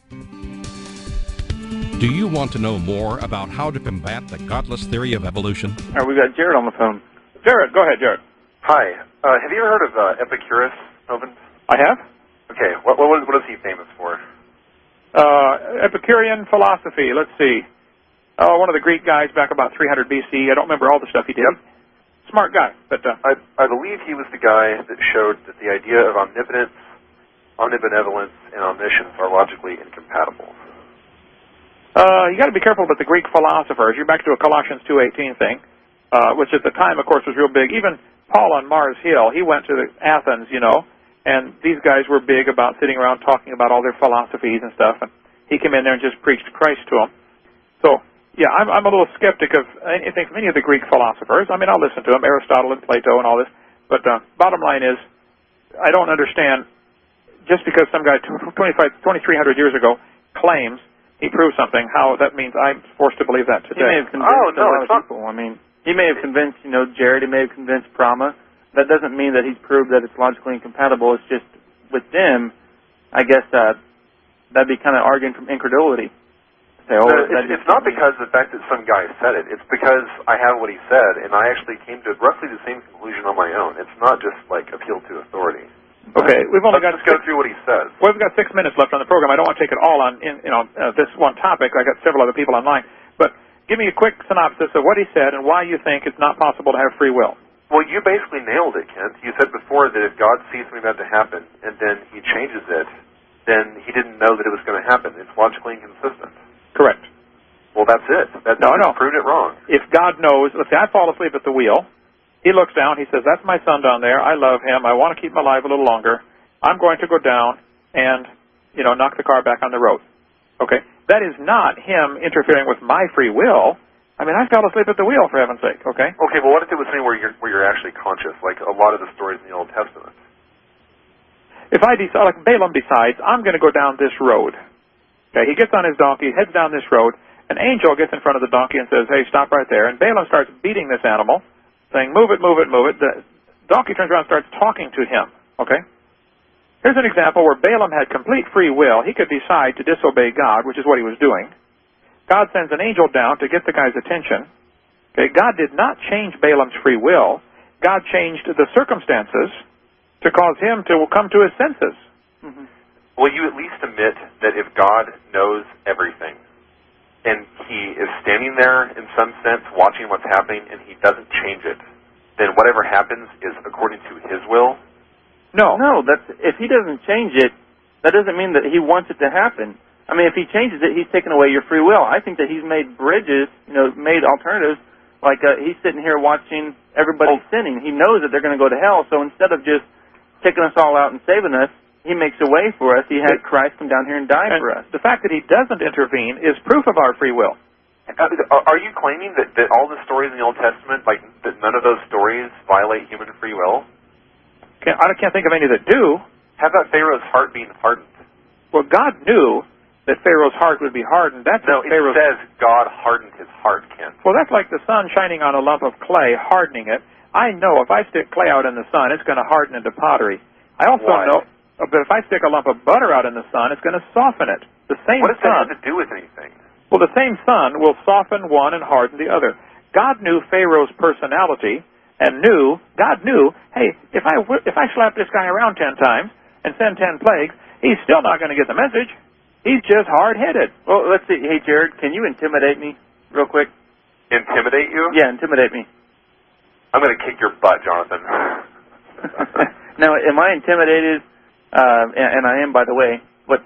Do you want to know more about how to combat the godless theory of evolution? All right, we've got Jared on the phone. Jared, go ahead, Jared. Hi. Have you ever heard of Epicurus, Hovind? I have. Okay. What is he famous for? Epicurean philosophy. Let's see. One of the Greek guys back about 300 BC. I don't remember all the stuff he did. Yep. Smart guy. But I believe he was the guy that showed that the idea of omnipotence, omnibenevolence, and omniscience are logically incompatible. You got to be careful with the Greek philosophers. You're back to a Colossians 2:18 thing, which at the time, of course, was real big. Even Paul on Mars Hill, he went to Athens, you know, and these guys were big about sitting around talking about all their philosophies and stuff. And he came in there and just preached Christ to them. So, yeah, I'm a little skeptic of anything from any of the Greek philosophers. I mean, I'll listen to them, Aristotle and Plato and all this. But bottom line is, I don't understand just because some guy 2,300 years ago claims he proved something, how that means I'm forced to believe that today. He may have convinced a lot of people. I mean, he may have convinced, you know, Jared. He may have convinced Brahma. That doesn't mean that he's proved that it's logically incompatible. It's just, with them, I guess that'd be kind of arguing from incredulity. Say, it's not because of the fact that some guy said it. It's because I have what he said, and I actually came to roughly the same conclusion on my own. It's not just, like, appeal to authority. Okay, we've only got Let's go through what he says. Well, we've got 6 minutes left on the program. I don't want to take it all on this one topic. I got several other people online. But give me a quick synopsis of what he said and why you think it's not possible to have free will. Well, you basically nailed it, Kent. You said before that if God sees something about to happen and then he changes it, then he didn't know that it was going to happen. It's logically inconsistent. Correct. Well, that's it. No. Proved it wrong. If God knows, let's say I fall asleep at the wheel, he looks down, he says, that's my son down there, I love him, I want to keep him alive a little longer, I'm going to go down and, you know, knock the car back on the road. Okay? That is not him interfering with my free will. I mean, I fell asleep at the wheel, for heaven's sake, okay? Okay, well, what if it was something where you're actually conscious, like a lot of the stories in the Old Testament? If I decide, like Balaam decides, I'm going to go down this road. Okay, he gets on his donkey, heads down this road, an angel gets in front of the donkey and says, hey, stop right there. And Balaam starts beating this animal, saying, move it, move it, move it. The donkey turns around and starts talking to him, okay? Here's an example where Balaam had complete free will. He could decide to disobey God, which is what he was doing. God sends an angel down to get the guy's attention. Okay, God did not change Balaam's free will. God changed the circumstances to cause him to come to his senses. Mm-hmm. Will you at least admit that if God knows everything, and he is standing there in some sense watching what's happening and he doesn't change it, then whatever happens is according to his will? No, if he doesn't change it, that doesn't mean that he wants it to happen. I mean, if he changes it, he's taken away your free will. I think that he's made bridges, you know, made alternatives, like he's sitting here watching everybody sinning. He knows that they're going to go to hell, so instead of just taking us all out and saving us, he makes a way for us. He had Christ come down here and die for us. The fact that he doesn't intervene is proof of our free will. Are you claiming that all the stories in the Old Testament, like that none of those stories violate human free will? I can't think of any that do. How about Pharaoh's heart being hardened? Well, God knew that Pharaoh's heart would be hardened. It says God hardened his heart, Ken. Well, that's like the sun shining on a lump of clay, hardening it. I know if I stick clay out in the sun, it's going to harden into pottery. I also know, but if I stick a lump of butter out in the sun, it's going to soften it. The same What does sun, that have to do with anything? Well, the same sun will soften one and harden the other. God knew Pharaoh's personality, and God knew, hey, if I slap this guy around 10 times and send 10 plagues, he's still not going to get the message. He's just hard-headed. Well, let's see. Hey, Jared, can you intimidate me real quick? Intimidate you? Yeah, intimidate me. I'm going to kick your butt, Jonathan. Now, am I intimidated? And I am, by the way. What?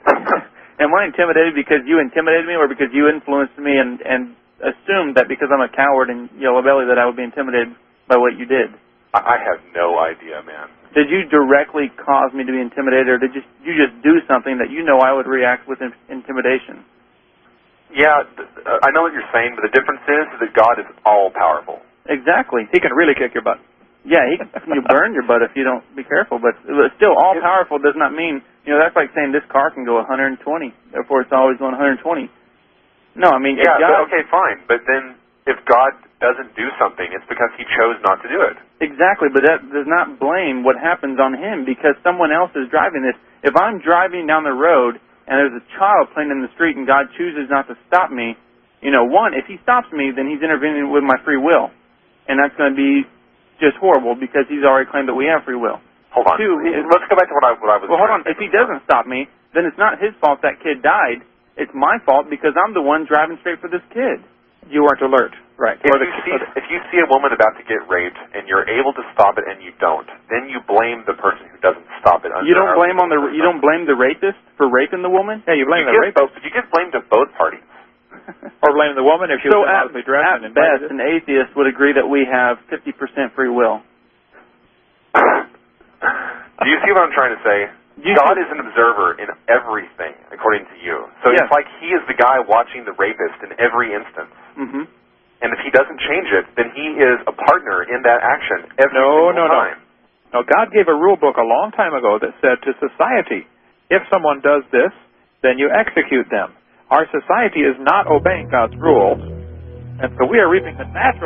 Am I intimidated because you intimidated me, or because you influenced me and assumed that because I'm a coward and yellow belly that I would be intimidated by what you did? I have no idea, man. Did you directly cause me to be intimidated, or did you just do something that you know I would react with intimidation? Yeah, I know what you're saying, but the difference is that God is all-powerful. Exactly. He can really kick your butt. Yeah, he can burn your butt if you don't be careful, but still, all-powerful does not mean, that's like saying this car can go 120, therefore it's always going 120. No, I mean, yeah, okay, fine, but then if God doesn't do something, it's because he chose not to do it. Exactly, but that does not blame what happens on him, because someone else is driving this. If I'm driving down the road and there's a child playing in the street and God chooses not to stop me, you know, one, if he stops me, then he's intervening with my free will. And that's going to be just horrible because he's already claimed that we have free will. Hold on. Two, let's go back to what I was Well, hold on. If he doesn't stop me, then it's not his fault that kid died. It's my fault because I'm the one driving straight for this kid. You weren't alert. Right. If you see a woman about to get raped and you're able to stop it and you don't, then you blame the person who doesn't stop it. You don't blame the rapist for raping the woman? Yeah, you blame the rapist. You give blame to both parties. Or blame the woman if she was immodestly dressed. At best, an atheist would agree that we have 50% free will. Do you see what I'm trying to say? God is an observer in everything, according to you. So it's like he is the guy watching the rapist in every instance. Mm-hmm. And if he doesn't change it, then he is a partner in that action every single time. No, God gave a rule book a long time ago that said to society, if someone does this, then you execute them. Our society is not obeying God's rules, and so we are reaping the natural